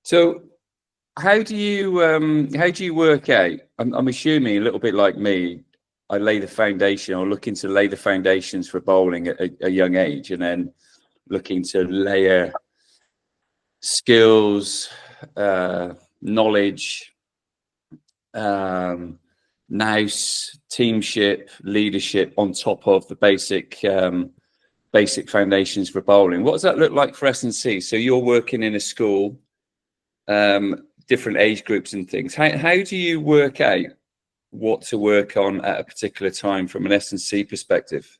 So how do you work out? I'm assuming a little bit like me, I lay the foundation or looking to lay the foundations for bowling at a young age, and then looking to layer skills, knowledge, nous, teamship, leadership on top of the basic foundations for bowling. What does that look like for S&C? So you're working in a school, different age groups and things. How do you work out what to work on at a particular time from an S&C perspective?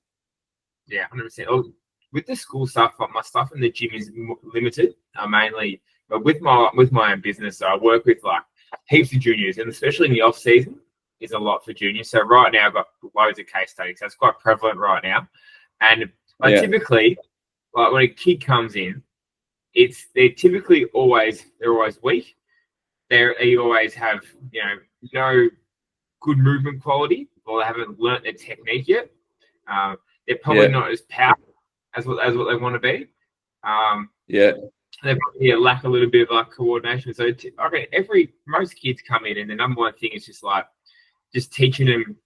Yeah, 100%. Oh, with the school stuff, like my stuff in the gym is limited. Mainly, but with my own business, I work with like heaps of juniors, and especially in the off season is a lot for juniors. So right now I've got loads of case studies. So it's quite prevalent right now. And typically, like when a kid comes in, they're typically always weak. They always have no good movement quality, or they haven't learnt their technique yet. They're probably not as powerful as what they want to be. They probably lack a little bit of like coordination. So most kids come in, and the number one thing is just teaching them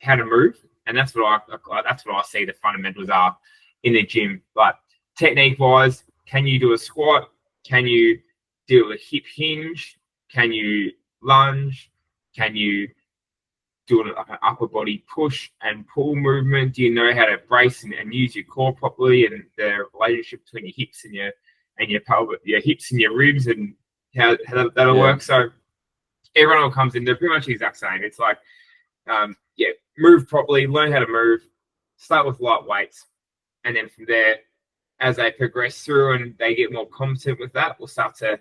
how to move, and that's what I see the fundamentals are in the gym. Like technique wise, can you do a squat? Can you do a hip hinge? Can you lunge? Can you do an upper body push and pull movement? Do you know how to brace and use your core properly, and the relationship between your hips and your pelvic, your hips and your ribs, and how that'll work? So everyone who comes in, they're pretty much the exact same. It's like, move properly, learn how to move, start with light weights, and then from there, as they progress through and they get more competent with that, we'll start to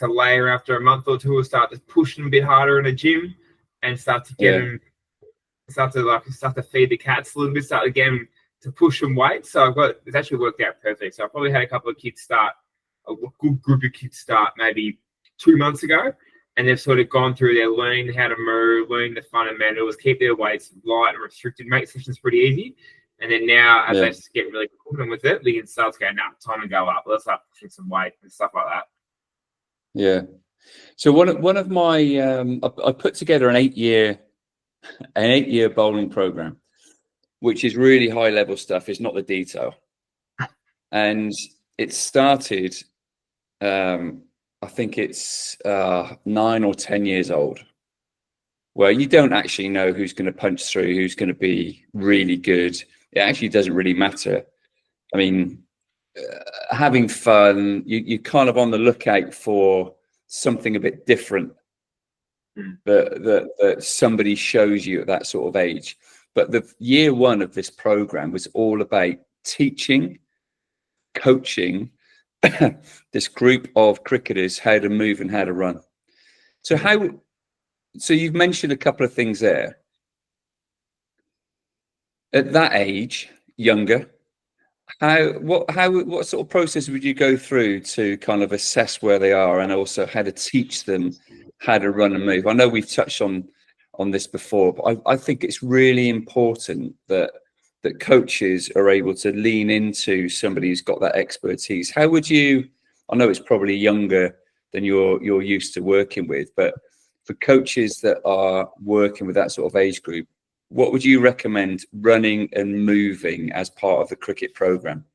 layer after a month or two. We'll start to push them a bit harder in the gym, and start to get them, start to feed the cats a little bit, start to get them to push some weight. So it's actually worked out perfect. So I probably had a couple of kids start, a good group of kids start maybe 2 months ago, and they've sort of gone through their learning how to move, learning the fundamentals, keep their weights light and restricted, make sessions pretty easy. And then now, as they get really confident with it, we can start to go, time to go up. Let's start pushing some weight and stuff like that. Yeah. So one of my I put together an 8-year bowling program, which is really high level stuff. It's not the detail, and it started. I think it's 9 or 10 years old, where you don't actually know who's going to punch through, who's going to be really good. It actually doesn't really matter. I mean, having fun, you're kind of on the lookout for something a bit different that somebody shows you at that sort of age. But the year one of this program was all about teaching, coaching this group of cricketers how to move and how to run. So you've mentioned a couple of things there. At that age, younger, what sort of process would you go through to kind of assess where they are, and also how to teach them how to run and move? I know we've touched on this before, but I think it's really important that coaches are able to lean into somebody who's got that expertise. How would you? I know it's probably younger than you're used to working with, but for coaches that are working with that sort of age group, what would you recommend running and moving as part of the cricket program?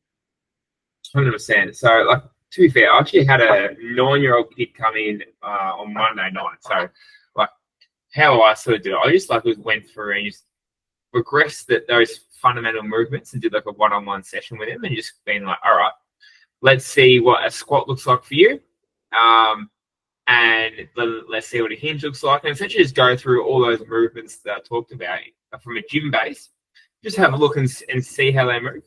100%. So, like, to be fair, I actually had a 9-year-old kid come in on Monday night. So, like, how I sort of do it, I just went through and just regressed those fundamental movements and did like a one-on-one session with him, and just been like, all right, let's see what a squat looks like for you. And let's see what a hinge looks like. And essentially just go through all those movements that I talked about from a gym base, just have a look and see how they move.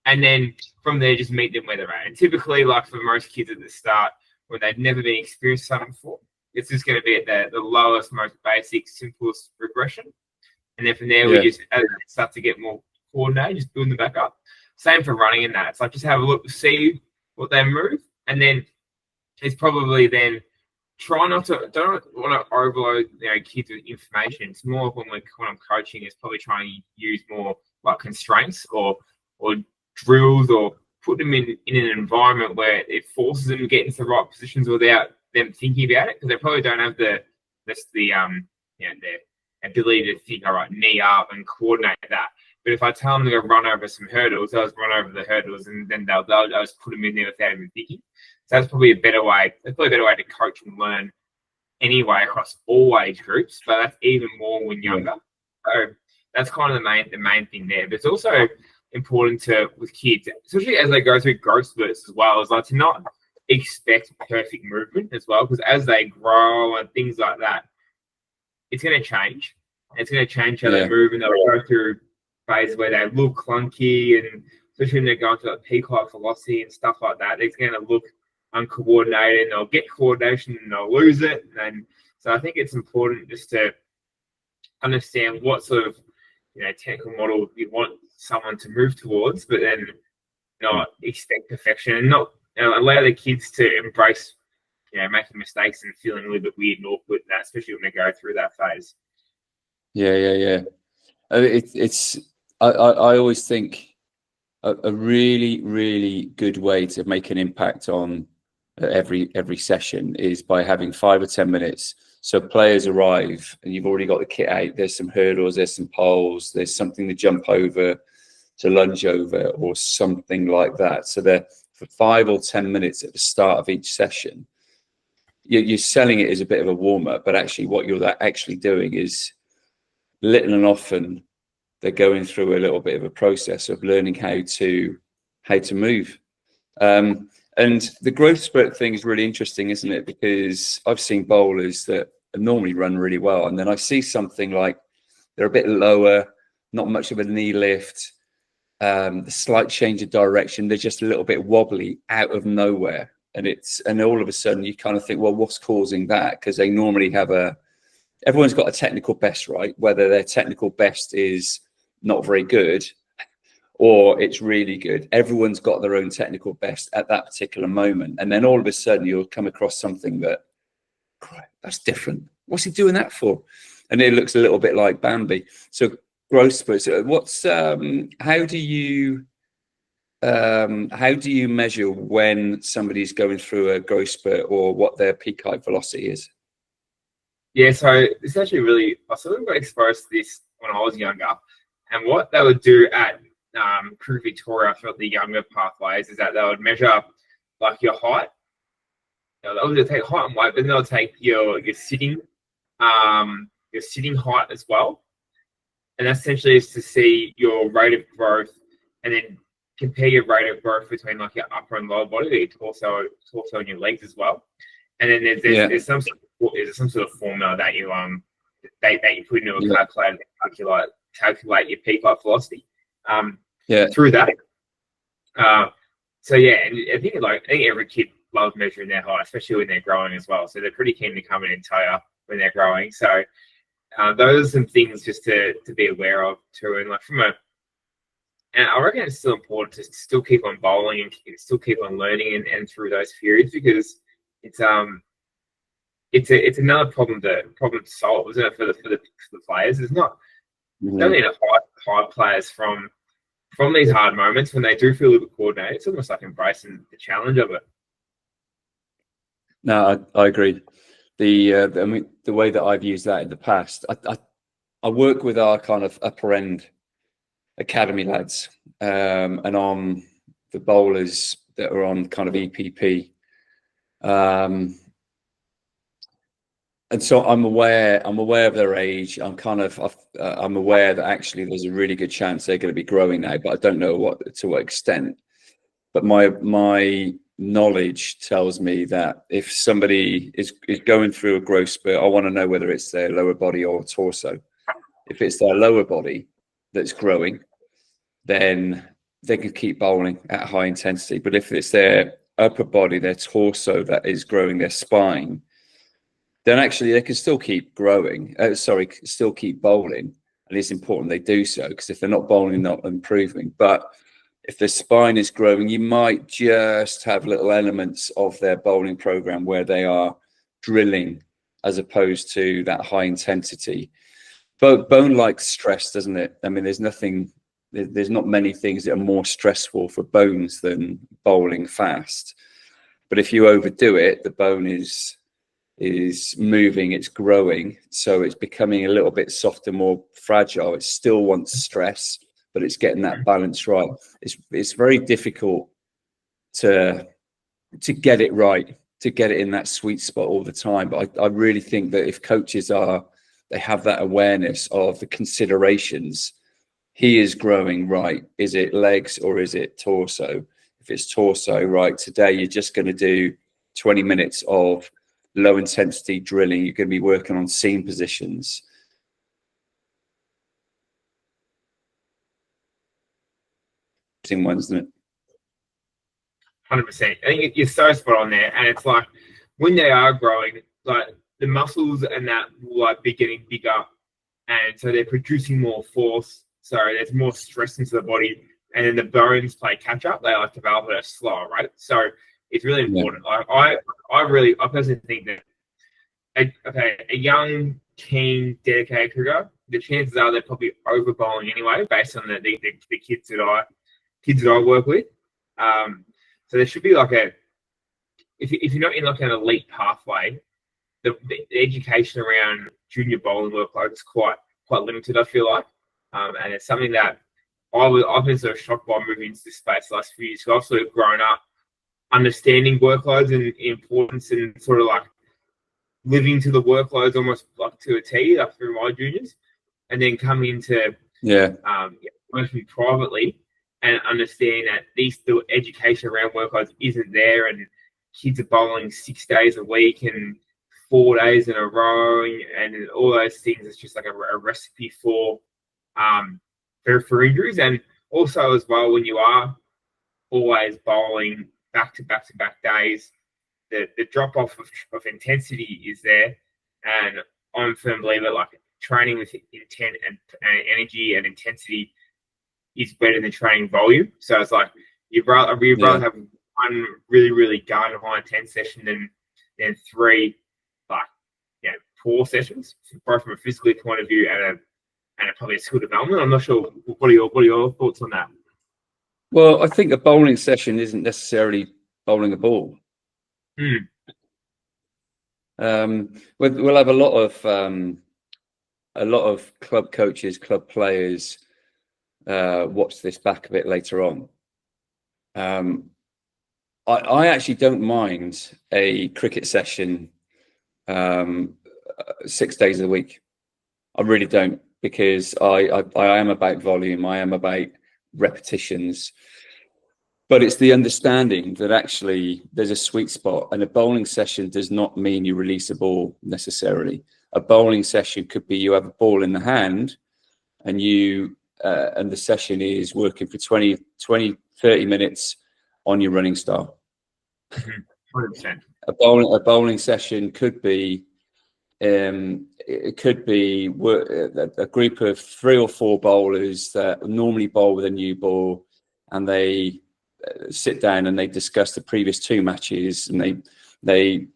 And then from there, just meet them where they're at. And typically, like for most kids at the start, when they've never been experienced something before, it's just going to be at the lowest, most basic, simplest regression. And then from there, we just start to get more coordinated, just building them back up. Same for running in that. It's like just have a look, see what they move. And then it's probably then don't want to overload kids with information. It's more when I'm coaching, it's probably trying to use more like constraints or drills or put them in an environment where it forces them to get into the right positions without them thinking about it, because they probably don't have the ability to think, all right, knee up and coordinate that. But if I tell them to go run over some hurdles, they'll just run over the hurdles, and then they'll just put them in there without even thinking. So that's probably a better way. That's probably a better way to coach and learn anyway across all age groups, but that's even more when younger. So that's kind of the main thing there. But it's also important with kids, especially as they go through growth spurts as well, is like to not expect perfect movement as well, because as they grow and things like that, it's going to change. It's going to change how they move, and they'll go through phases where they look clunky, and especially when they're going to like peak height velocity and stuff like that, it's going to look uncoordinated, and they'll get coordination and they'll lose it. And so I think it's important just to understand what sort of technical model you want someone to move towards, but then not expect perfection, and not allow the kids to embrace making mistakes and feeling a little bit weird and awkward, especially when they go through that phase. Yeah. I always think a really, really good way to make an impact on every session is by having 5 or 10 minutes. So players arrive and you've already got the kit out. There's some hurdles, there's some poles, there's something to jump over, to lunge over, or something like that. So they're for 5 or 10 minutes at the start of each session. You're selling it as a bit of a warm-up, but actually what you're actually doing is little and often they're going through a little bit of a process of learning how to move. And the growth spurt thing is really interesting, isn't it? Because I've seen bowlers that normally run really well, and then I see something like they're a bit lower, not much of a knee lift, the slight change of direction, they're just a little bit wobbly out of nowhere. And all of a sudden you kind of think, well, what's causing that? Because they normally have everyone's got a technical best, right? Whether their technical best is not very good or it's really good, everyone's got their own technical best at that particular moment. And then all of a sudden you'll come across something that's different. What's he doing that for? And it looks a little bit like Bambi. So growth spurts. How do you measure when somebody's going through a growth spurt, or what their peak height velocity is? Yeah, so it's actually really, I sort of got exposed to this when I was younger, and what they would do at Crew Victoria for the younger pathways is that they would measure like your height. They would take height and weight, but then they'll take your sitting height as well, and essentially is to see your rate of growth, and then compare your rate of growth between like your upper and lower body, your torso and your legs as well. And then there's some sort of formula that you put into a calculator to calculate your peak height velocity through that. So yeah, and I think every kid loves measuring their height, especially when they're growing as well. So they're pretty keen to come in and tell you when they're growing. So those are some things just to be aware of too. And and I reckon it's still important to still keep on bowling and still keep on learning and through those periods, because it's another problem to solve, isn't it, for the players? It's not only to hide players from these hard moments when they do feel a little bit coordinated. It's almost like embracing the challenge of it. No, I agree. The way that I've used that in the past, I work with our kind of upper end academy lads, and on the bowlers that are on kind of EPP, and so I'm aware of their age. I'm aware that actually there's a really good chance they're going to be growing now, but I don't know to what extent. But my knowledge tells me that if somebody is going through a growth spurt, I want to know whether it's their lower body or torso. If it's their lower body that's growing, then they can keep bowling at high intensity. But if it's their upper body, their torso that is growing, their spine, then actually they can still keep growing. Still keep bowling. And it's important they do so, because if they're not bowling, they're not improving. But if their spine is growing, you might just have little elements of their bowling program where they are drilling as opposed to that high intensity. But bone likes stress, doesn't it? I mean, there's nothing there's not many things that are more stressful for bones than bowling fast. But if you overdo it, the bone is moving, it's growing, so it's becoming a little bit softer, more fragile. It still wants stress, but it's getting that balance right. It's very difficult to get it right, to get it in that sweet spot all the time. But I really think that if coaches they have that awareness of the considerations, he is growing right. Is it legs or is it torso? If it's torso, right, today you're just going to do 20 minutes of low intensity drilling. You're going to be working on seam positions. Ones, isn't it? 100%. I think you're so spot on there, and it's like when they are growing, like the muscles and that will like be getting bigger, and so they're producing more force. So there's more stress into the body, and then the bones play catch up. They like develop at a slower rate. So it's really important. Yeah. Like I personally think that a young, keen, dedicated cricketer, the chances are they're probably over bowling anyway, based on the kids that I work with. So there should be like if you're not in like an elite pathway, the education around junior bowling workload is quite limited, I feel like. And it's something that I've been sort of shocked by moving into this space the last few years. So I've sort of grown up understanding workloads and importance, and sort of like living to the workloads almost like to a T, like through my juniors, and then coming into working privately and understand that the education around workloads isn't there, and kids are bowling 6 days a week and 4 days in a row, and all those things. It's just like a recipe for injuries. And also as well, when you are always bowling back to back days, the drop off of intensity is there. And I'm a firm believer, like training with intent and energy and intensity is better than training volume. So it's like you'd rather have one really, really gun high intense session than three poor sessions, both from a physical point of view and probably a skill development. I'm not sure. What are your thoughts on that? Well, I think a bowling session isn't necessarily bowling a ball. We'll have a lot of club coaches, club players watch this back a bit later on. I actually don't mind a cricket session 6 days a week. I really don't, because I am about volume. I am about repetitions. But it's the understanding that actually there's a sweet spot, and a bowling session does not mean you release a ball necessarily. A bowling session could be you have a ball in the hand, and and the session is working for 20, 30 minutes on your running style. 100%. A bowling session could be it could be a group of 3 or 4 bowlers that normally bowl with a new ball, and they sit down and they discuss the previous 2 matches, and they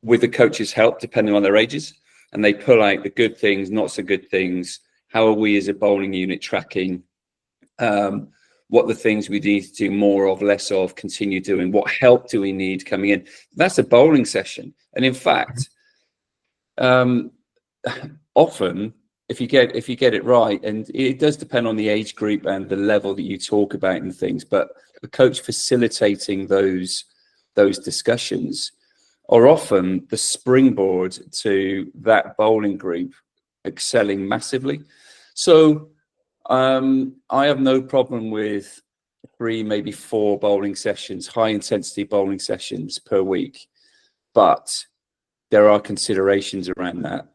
with the coach's help, depending on their ages, and they pull out the good things, not so good things. How are we as a bowling unit tracking? What the things we need to do more of, less of, continue doing? What help do we need coming in? That's a bowling session. And in fact, often if you get it right, and it does depend on the age group and the level that you talk about and things, but a coach facilitating those discussions are often the springboard to that bowling group excelling massively. So I have no problem with 3, maybe 4 bowling sessions, high intensity bowling sessions per week, but there are considerations around that.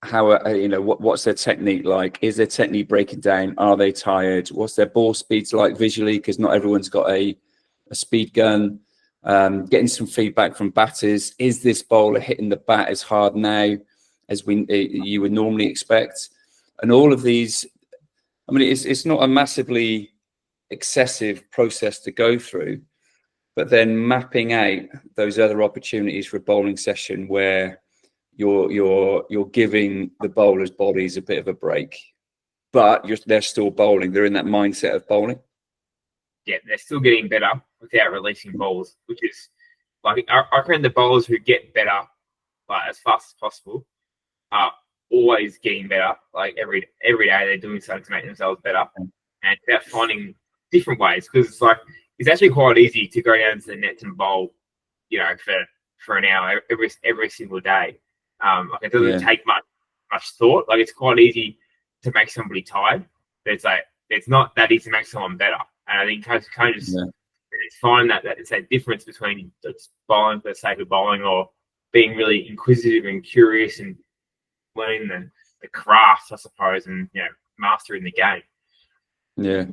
How what's their technique like? Is their technique breaking down? Are they tired? What's their ball speeds like visually? Because not everyone's got a speed gun. Getting some feedback from batters. Is this bowler hitting the bat as hard now as you would normally expect? And all of these, I mean, it's not a massively excessive process to go through, but then mapping out those other opportunities for a bowling session where you're giving the bowlers' bodies a bit of a break. but they're still bowling. They're in that mindset of bowling. Yeah, they're still getting better without releasing balls, which is like I reckon the bowlers who get better like as fast as possible are always getting better. Like every day they're doing something to make themselves better, and it's about finding different ways, because it's actually quite easy to go down to the nets and bowl, for an hour every single day. Like it doesn't take much thought. Like it's quite easy to make somebody tired, but it's not that easy to make someone better. And I think coaches find that it's that difference between just bowling for the sake of bowling, or being really inquisitive and curious and learning the craft, I suppose, and mastering the game. Yeah,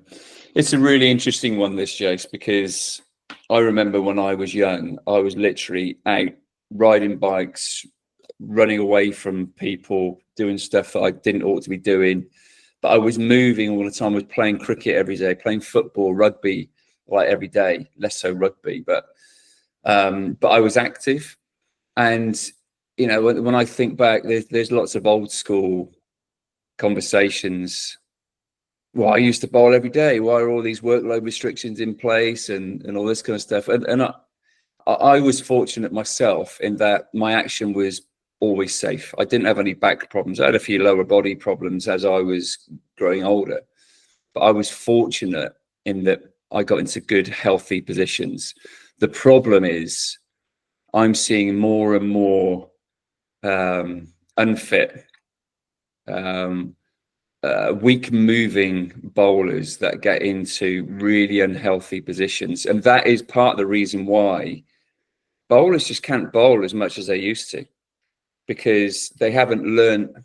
it's a really interesting one, this, Jace, because I remember when I was young, I was literally out riding bikes, running away from people, doing stuff that I didn't ought to be doing. But I was moving all the time. I was playing cricket every day, playing football, rugby, like every day. Less so rugby, but I was active. And when I think back, there's lots of old school conversations. Well, I used to bowl every day. Why are all these workload restrictions in place and all this kind of stuff? And I was fortunate myself in that my action was always safe. I didn't have any back problems. I had a few lower body problems as I was growing older, but I was fortunate in that I got into good, healthy positions. The problem is I'm seeing more and more unfit, weak moving bowlers that get into really unhealthy positions. And that is part of the reason why bowlers just can't bowl as much as they used to, because they haven't learned.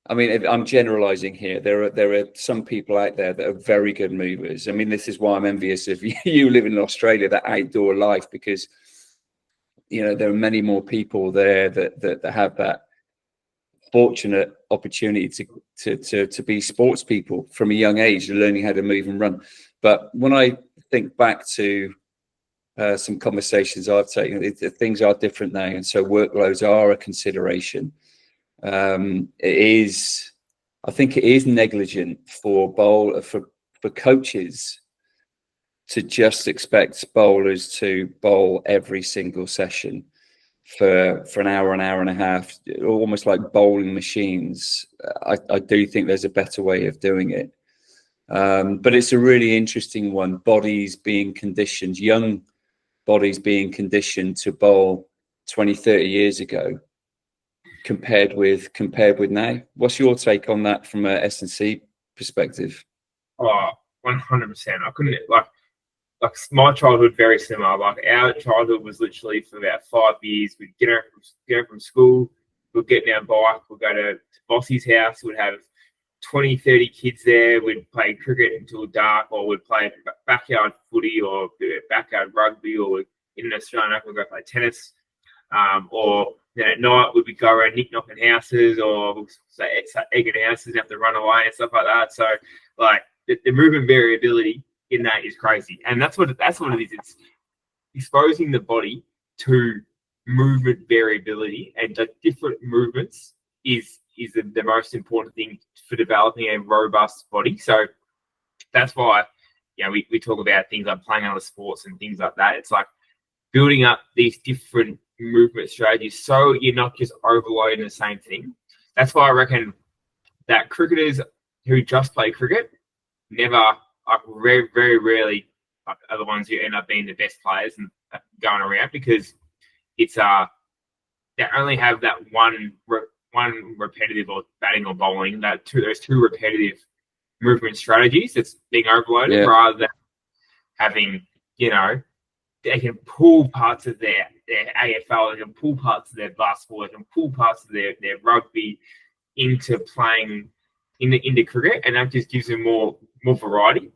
I mean, I'm generalizing here. There are some people out there that are very good movers. I mean, this is why I'm envious of you living in Australia, that outdoor life, because there are many more people there that have that fortunate opportunity to be sports people from a young age, learning how to move and run. But when I think back to some conversations I've taken, things are different now, and so workloads are a consideration. I think it is negligent for coaches to just expect bowlers to bowl every single session for an hour and a half, almost like bowling machines. I do think there's a better way of doing it. But it's a really interesting one. Young bodies being conditioned to bowl 20, 30 years ago compared with now. What's your take on that from a S&C perspective? Oh, 100%. I couldn't like my childhood very similar. Like our childhood was literally for about 5 years. We'd get home from school, we'd get down bike, we'd go to Bossy's house, we'd have 20, 30 kids there. We'd play cricket until dark, or we'd play backyard footy or backyard rugby, or in an Australian Open, we'd go play tennis. Or at night we'd go around knocking houses, or egging houses and have to run away and stuff like that. So like the movement variability in that is crazy, and that's what it is. It's exposing the body to movement variability, and the different movements is the most important thing for developing a robust body. So that's why we talk about things like playing other sports and things like that. It's like building up these different movement strategies so you're not just overloading the same thing. That's why I reckon that cricketers who just play cricket very, very rarely are the ones who end up being the best players and going around, because it's they only have that one repetitive, or batting or bowling, those two repetitive movement strategies that's being overloaded, rather than having they can pull parts of their AFL, they can pull parts of their basketball, they can pull parts of their rugby into playing into cricket, and that just gives them more variety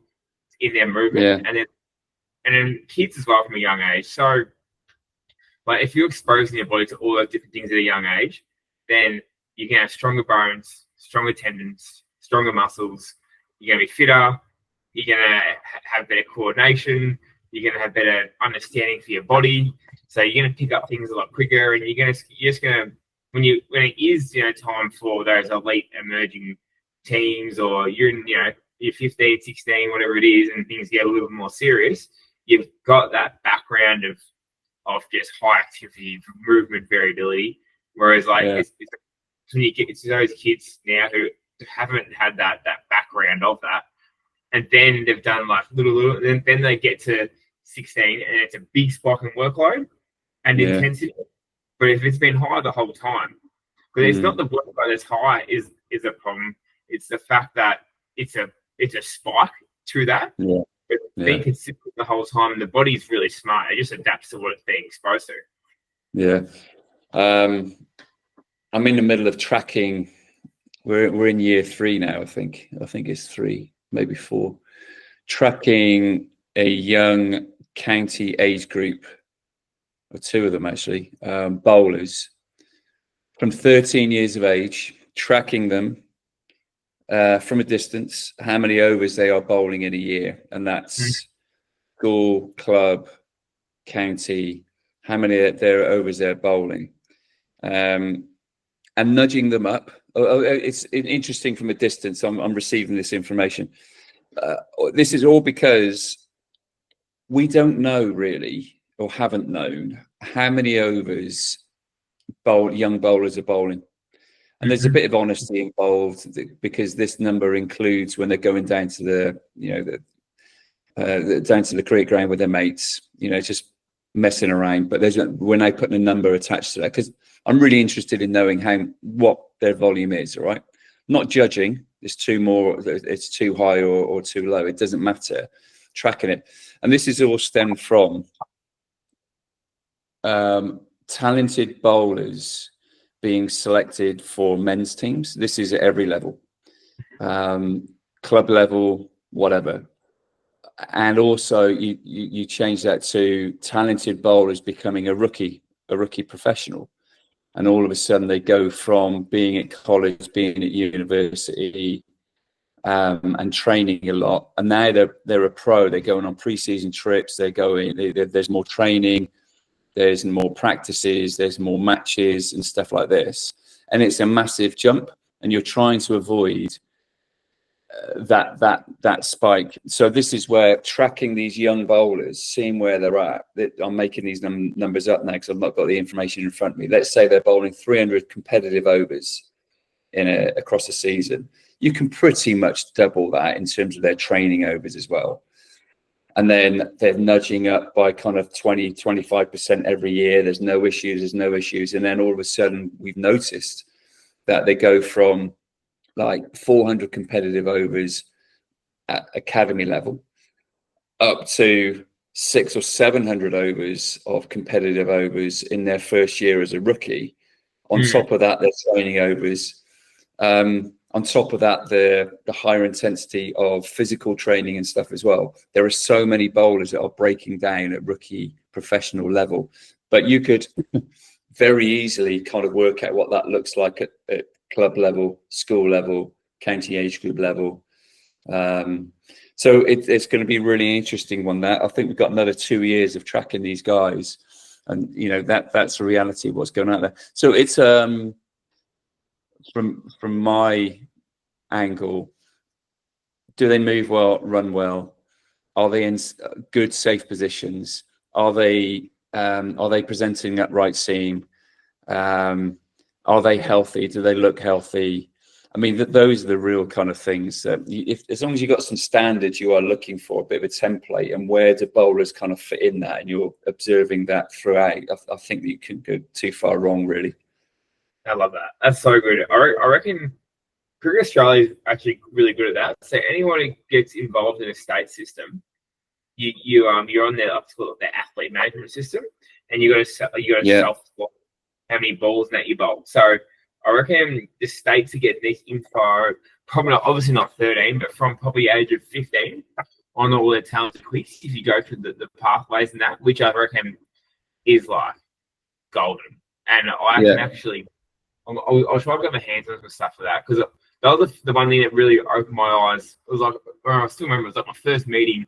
in their movement. And then kids as well from a young age. So like if you're exposing your body to all those different things at a young age, then you can have stronger bones, stronger tendons, stronger muscles. You're going to be fitter. You're going to have better coordination. You're going to have better understanding for your body. So you're going to pick up things a lot quicker, and you're just going to when it is time for those elite emerging teams, or you're in, you're 15, 16, whatever it is, and things get a little bit more serious, you've got that background of just high activity, movement variability. Whereas like it's when you get to those kids now who haven't had that background of that, and then they've done like little, and then they get to 16 and it's a big spike in workload and intensity. But if it's been high the whole time, because it's not the workload that's high is a problem. It's the fact that it's a spike to that. Yeah. But being consistent the whole time, and the body's really smart. It just adapts to what it's being exposed to. Yeah. I'm in the middle of tracking. We're in year 3 now, I think. I think it's 3, maybe 4. Tracking a young county age group, or 2 of them actually, bowlers from 13 years of age, tracking them from a distance, how many overs they are bowling in a year. And that's school, club, county, how many their overs they're bowling. And nudging them up. It's interesting from a distance. I'm receiving this information. This is all because we don't know really, or haven't known, how many overs young bowlers are bowling. And there's a bit of honesty involved, because this number includes when they're going down to the down to the cricket ground with their mates, just messing around. But we're now putting a number attached to that, because I'm really interested in knowing what their volume is. All right, not judging. It's too high or too low. It doesn't matter. Tracking it, and this is all stemmed from talented bowlers being selected for men's teams. This is at every level, club level, whatever. And also you change that to talented bowlers becoming a rookie professional. And all of a sudden they go from being at college, being at university, and training a lot. And now they're a pro. They're going on pre-season trips. There's more training. There's more practices, there's more matches and stuff like this. And it's a massive jump, and you're trying to avoid that spike. So this is where tracking these young bowlers, seeing where they're at. I'm making these numbers up now because I've not got the information in front of me. Let's say they're bowling 300 competitive overs across a season. You can pretty much double that in terms of their training overs as well. And then they're nudging up by kind of 20-25% every year. There's no issues. And then all of a sudden we've noticed that they go from like 400 competitive overs at academy level up to 600 or 700 overs of competitive overs in their first year as a rookie. On top of that, they're training overs. On top of that, the higher intensity of physical training and stuff as well. There are so many bowlers that are breaking down at rookie professional level, but you could very easily kind of work out what that looks like at club level, school level, county age group level. So it's going to be a really interesting one. That I think we've got another 2 years of tracking these guys, and that's the reality of what's going on there. So it's from my angle, do they move well, run well? Are they in good, safe positions? Are they presenting that right seam? Are they healthy? Do they look healthy? I mean, those are the real kind of things that, as long as you've got some standards you are looking for, a bit of a template, and where do bowlers kind of fit in that, and you're observing that throughout, I think that you couldn't go too far wrong, really. I love that. That's so good. I reckon Cricket Australia is actually really good at that. So anyone who gets involved in a state system, you're on their athlete management system, and you got to self how many balls that you bowl. So I reckon the states are getting this info, obviously not 13, but from probably age of 15 on all their talented quiz. If you go through the pathways and that, which I reckon is like golden. And I can actually, I'll try to get my hands on some stuff for that, because that was the one thing that really opened my eyes. It was like, I still remember, it was like my first meeting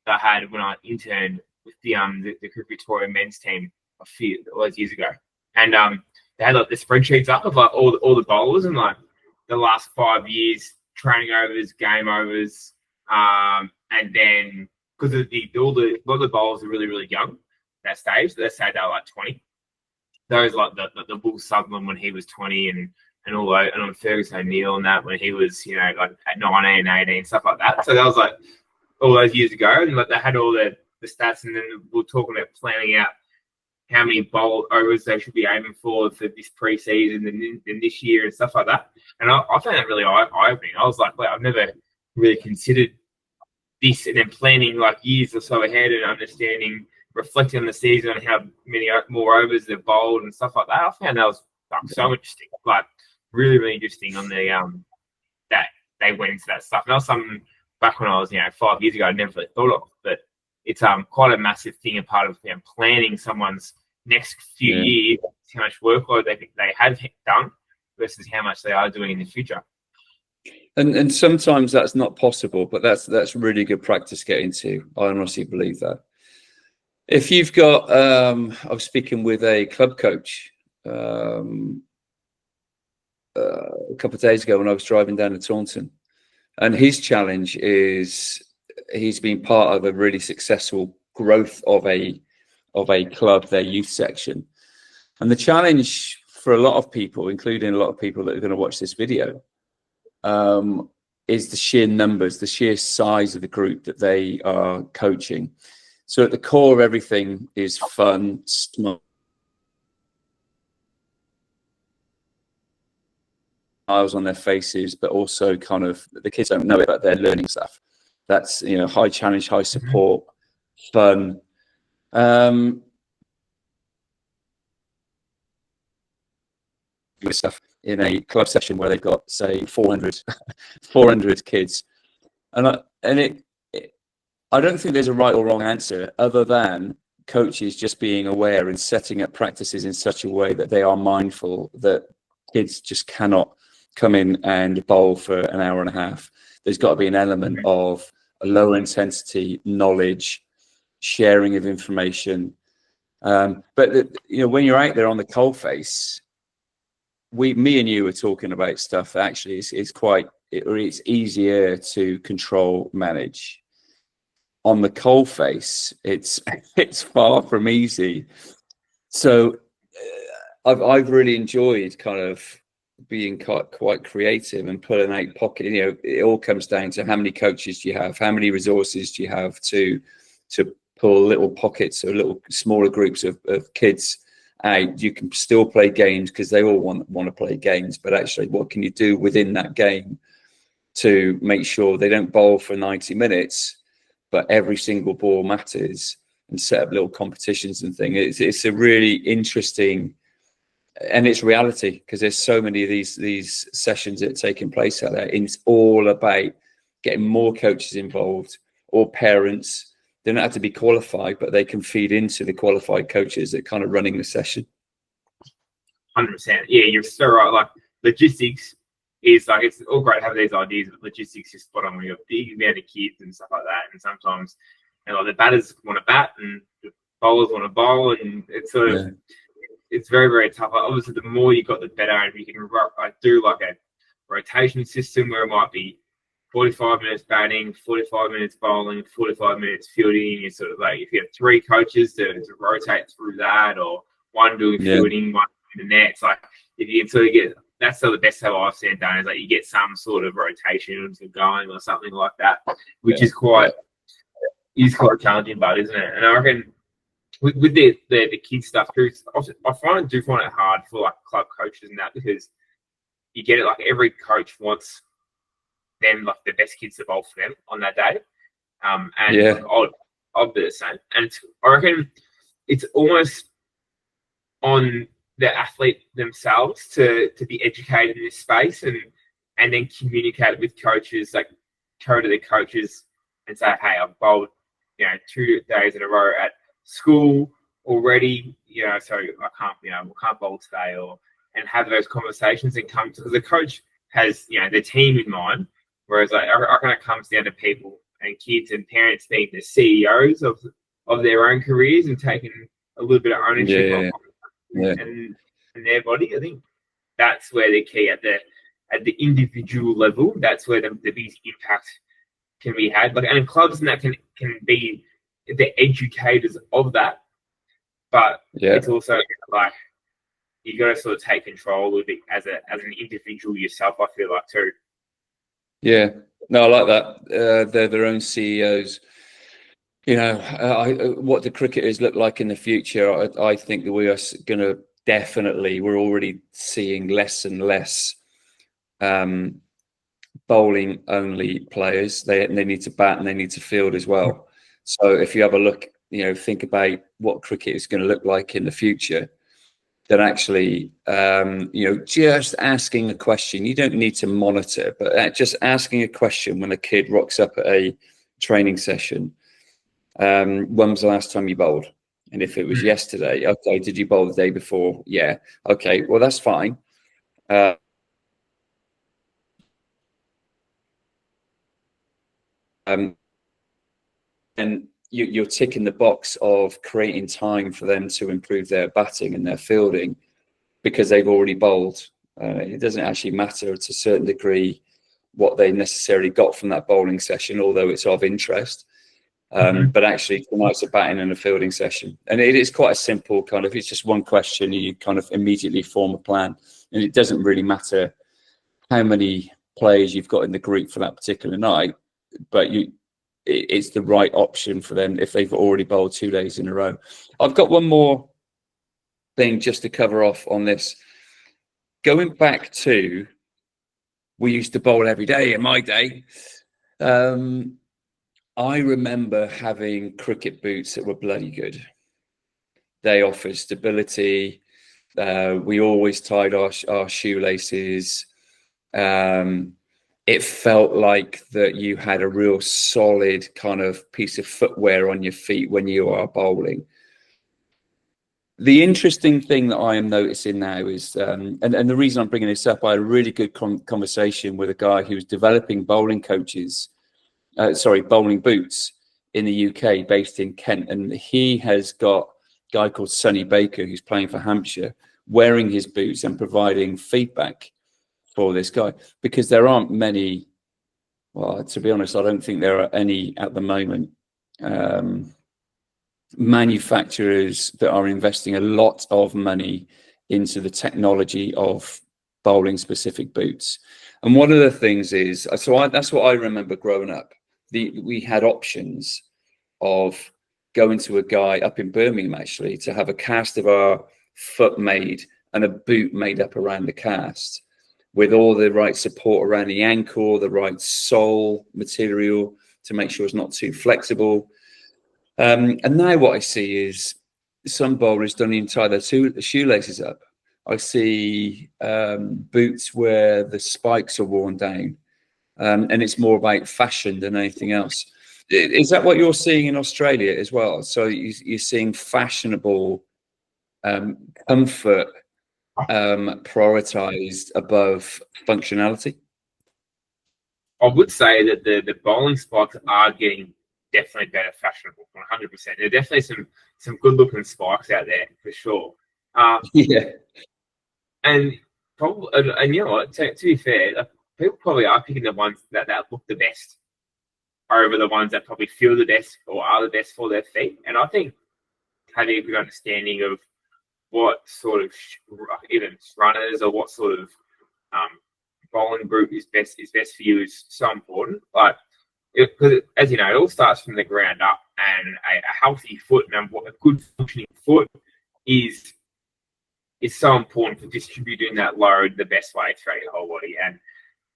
that I had when I interned with the Cricket Victoria men's team a few years ago. And they had like the spreadsheets up of like all the bowlers and like the last 5 years training overs, game overs, and then because of a lot of the bowlers are really, really young that stage. Let's say they're like 20. Those like the Will Sutherland when he was 20, and all that, and on Ferguson O'Neill and that when he was, you know, like at 19, 18, stuff like that. So that was like all those years ago, and like they had all the stats, and then we were talking about planning out how many bowl overs they should be aiming for this pre-season and this year and stuff like that. And I found that really eye-opening. I was like, well, I've never really considered this, and then planning like years or so ahead and understanding, reflecting on the season and how many more overs they've bowled and stuff like that. I found that was like so interesting, like really, really interesting on the that they went into that stuff. And that was something back when I was, 5 years ago, I never really thought of, but it's quite a massive thing, a part of planning someone's next few years, how much workload they have done versus how much they are doing in the future. And sometimes that's not possible, but that's really good practice to get into. I honestly believe that. If you've got, I was speaking with a club coach a couple of days ago when I was driving down to Taunton, and his challenge is he's been part of a really successful growth of a club, their youth section, and the challenge for a lot of people, including a lot of people that are going to watch this video, is the sheer numbers, the sheer size of the group that they are coaching. So at the core of everything is fun, smiles on their faces, but also kind of the kids don't know it, but they're learning stuff. That's, high challenge, high support, fun. Stuff in a club session where they've got, say, 400 kids, I don't think there's a right or wrong answer other than coaches just being aware and setting up practices in such a way that they are mindful that kids just cannot come in and bowl for an hour and a half. There's got to be an element of a lower intensity, knowledge, sharing of information. But when you're out there on the coalface, me and you were talking about stuff that actually it's easier to control, manage. On the coalface, it's far from easy. So I've really enjoyed kind of being quite creative and pulling out pocket. It all comes down to how many coaches do you have, how many resources do you have to pull little pockets or little smaller groups of kids out. You can still play games because they all want to play games, but actually, what can you do within that game to make sure they don't bowl for 90 minutes? But every single ball matters, and set up little competitions and things. It's a really interesting, and it's reality because there's so many of these sessions that are taking place out there. And it's all about getting more coaches involved or parents. They don't have to be qualified, but they can feed into the qualified coaches that kind of running the session. 100%. Yeah, you're so right. Like logistics is like, it's all great to have these ideas, but logistics is spot on when you've got big amount of kids and stuff like that. And sometimes, the batters want to bat and the bowlers want to bowl, and it's sort of, it's very, very tough. Like, obviously, the more you got, the better. And you can do like a rotation system where it might be 45 minutes batting, 45 minutes bowling, 45 minutes fielding. It's sort of like if you have 3 coaches to rotate through that, or one doing fielding, one doing the nets. Like if you can sort of get, that's sort of the best how I've seen it done, is like you get some sort of rotation going or something like that, which is quite challenging, but isn't it? And I reckon with the kids stuff too, I find it hard for like club coaches and that, because you get it, like every coach wants them, like the best kids to bowl for them on that day. I'll do the same. And I reckon it's almost on the athlete themselves to be educated in this space and then communicate with coaches, like go to the coaches and say, hey, I've bowled 2 days in a row at school already, so I can't, we can't bowl today, and have those conversations and come to, because the coach has, the team in mind, whereas like, I reckon it comes down to people and kids and parents being the CEOs of their own careers and taking a little bit of ownership and their body. I think that's where the key at at the individual level, that's where the biggest impact can be had. Like, and clubs and that can be the educators of that, but Yeah. it's also like you got to sort of take control of it as an individual yourself. I feel like too. Yeah. No, I like that. They're their own CEOs. You know, what the cricketers look like in the future, I think that we are going to definitely, we're already seeing less and less bowling only players. They need to bat and they need to field as well. So if you have a look, you know, think about what cricket is going to look like in the future, then actually, you know, just asking a question, you don't need to monitor, but just asking a question when a kid rocks up at a training session. When was the last time you bowled? And if it was yesterday, okay, did you bowl the day before? Yeah. Okay, well, that's fine. And you're ticking the box of creating time for them to improve their batting and their fielding because they've already bowled. It doesn't actually matter to a certain degree what they necessarily got from that bowling session, although it's of interest. But actually, tonight's a batting and a fielding session. And it is quite a simple kind of, it's just one question, you kind of immediately form a plan. And it doesn't really matter how many players you've got in the group for that particular night, but it's the right option for them if they've already bowled 2 days in a row. I've got one more thing just to cover off on this. Going back to, we used to bowl every day in my day. I remember having cricket boots that were bloody good. They offered stability. We always tied our shoelaces. It felt like that you had a real solid kind of piece of footwear on your feet when you are bowling. The interesting thing that I am noticing now is, and the reason I'm bringing this up, I had a really good conversation with a guy who was developing bowling boots in the UK, based in Kent. And he has got a guy called Sonny Baker, who's playing for Hampshire, wearing his boots and providing feedback for this guy, because there aren't many, well, to be honest, I don't think there are any at the moment, manufacturers that are investing a lot of money into the technology of bowling specific boots. And one of the things is, that's what I remember growing up. We had options of going to a guy up in Birmingham, actually, to have a cast of our foot made and a boot made up around the cast with all the right support around the ankle, the right sole material to make sure it's not too flexible. And now what I see is some bowlers don't even tie their shoelaces up. I see boots where the spikes are worn down, and it's more about fashion than anything else. Is that what you're seeing in Australia as well? So you're seeing fashionable comfort prioritized above functionality? I would say that the bowling spikes are getting definitely better fashionable, 100%. There are definitely some good looking spikes out there for sure. Yeah. And probably, and you know what? To be fair, people probably are picking the ones that look the best over the ones that probably feel the best or are the best for their feet. And I think having a good understanding of what sort of even runners or what sort of bowling group is best for you is so important. Like, because as you know, it all starts from the ground up, and a healthy foot and a good functioning foot is so important for distributing that load the best way throughout your whole body. And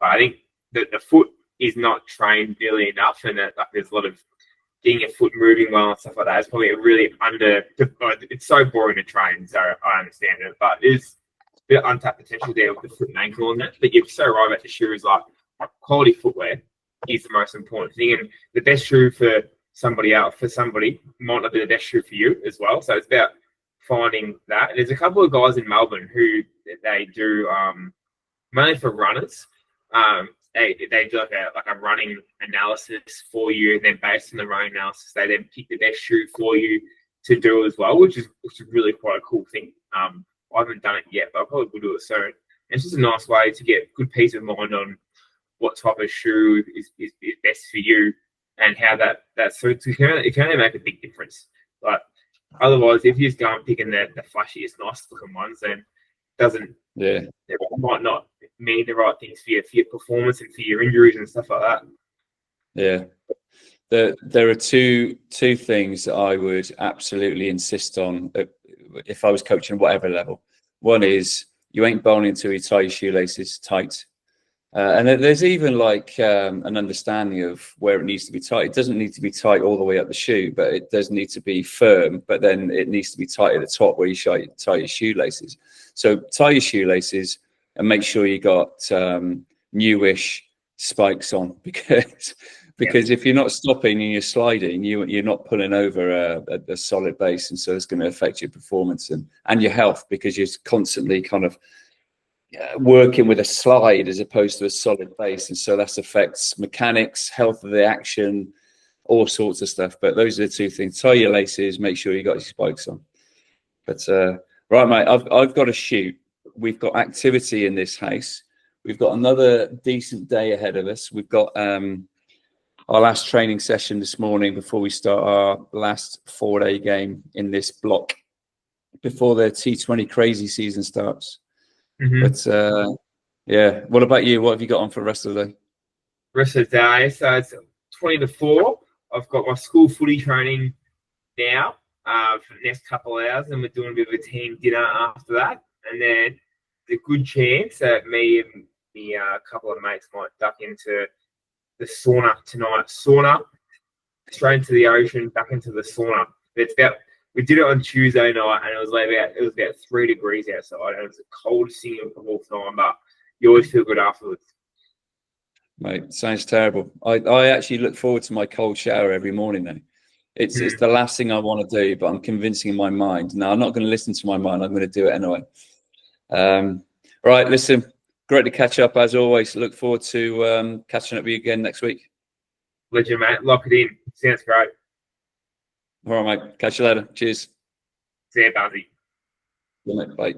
I think that the foot is not trained nearly enough, and that like there's a lot of getting your foot moving well and stuff like that. It's probably a really it's so boring to train, so I understand it, but there's a bit of untapped potential there with the foot and ankle on that. But you're so right about the shoes. Like, quality footwear is the most important thing, and the best shoe for somebody else, might not be the best shoe for you as well. So it's about finding that. And there's a couple of guys in Melbourne who they do mainly for runners. They do like a running analysis for you, and then based on the running analysis, they then pick the best shoe for you to do as well, which is really quite a cool thing. I haven't done it yet, but I probably will do it soon. it's just a nice way to get good peace of mind on what type of shoe is best for you and how that suits. It can only make a big difference. Like otherwise, if you just go and picking the flashiest, nice looking ones, then doesn't it might not mean the right things for your performance and for your injuries and stuff like that. Yeah. There are two things that I would absolutely insist on if I was coaching at whatever level. One is you ain't bowling until you tie your shoelaces tight. And there's even like an understanding of where it needs to be tight. It doesn't need to be tight all the way up the shoe, but it does need to be firm. But then it needs to be tight at the top where you tie your shoelaces. So tie your shoelaces and make sure you got newish spikes on because if you're not stopping and you're sliding, you're not pulling over a solid base, and so it's going to affect your performance and your health because you're constantly kind of working with a slide as opposed to a solid base, and so that affects mechanics, health of the action, all sorts of stuff. But those are the two things: tie your laces, make sure you got your spikes on. But right, mate, I've got to shoot. We've got activity in this house. We've got another decent day ahead of us. We've got our last training session this morning before we start our last 4-day game in this block before the T20 crazy season starts. But yeah, what about you? What have you got on for the rest of the day? Rest of the day, so it's 20 to 4. I've got my school footy training now for the next couple of hours, and we're doing a bit of a team dinner after that. And then the good chance that me and a couple of mates might duck into the sauna tonight. Sauna, straight into the ocean, back into the sauna. We did it on Tuesday night, and it was about 3 degrees outside, and it was the coldest thing of all time. But you always feel good afterwards. Mate, sounds terrible. I actually look forward to my cold shower every morning now. It's the last thing I want to do, but I'm convincing my mind. Now, I'm not going to listen to my mind. I'm going to do it anyway. Right, listen, great to catch up as always. Look forward to catching up with you again next week. Legend, mate. Lock it in. Sounds great. All right, mate. Catch you later. Cheers. See you, Bundy. Bye.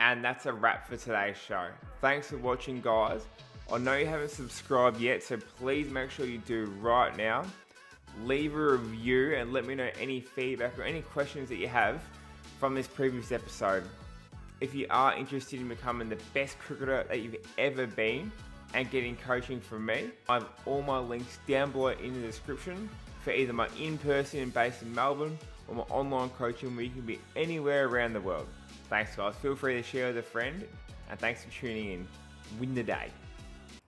And that's a wrap for today's show. Thanks for watching, guys. I know you haven't subscribed yet, so please make sure you do right now. Leave a review and let me know any feedback or any questions that you have from this previous episode. If you are interested in becoming the best cricketer that you've ever been and getting coaching from me, I have all my links down below in the description for either my in-person and based in Melbourne or my online coaching where you can be anywhere around the world. Thanks, guys. Feel free to share with a friend, and thanks for tuning in. Win the day.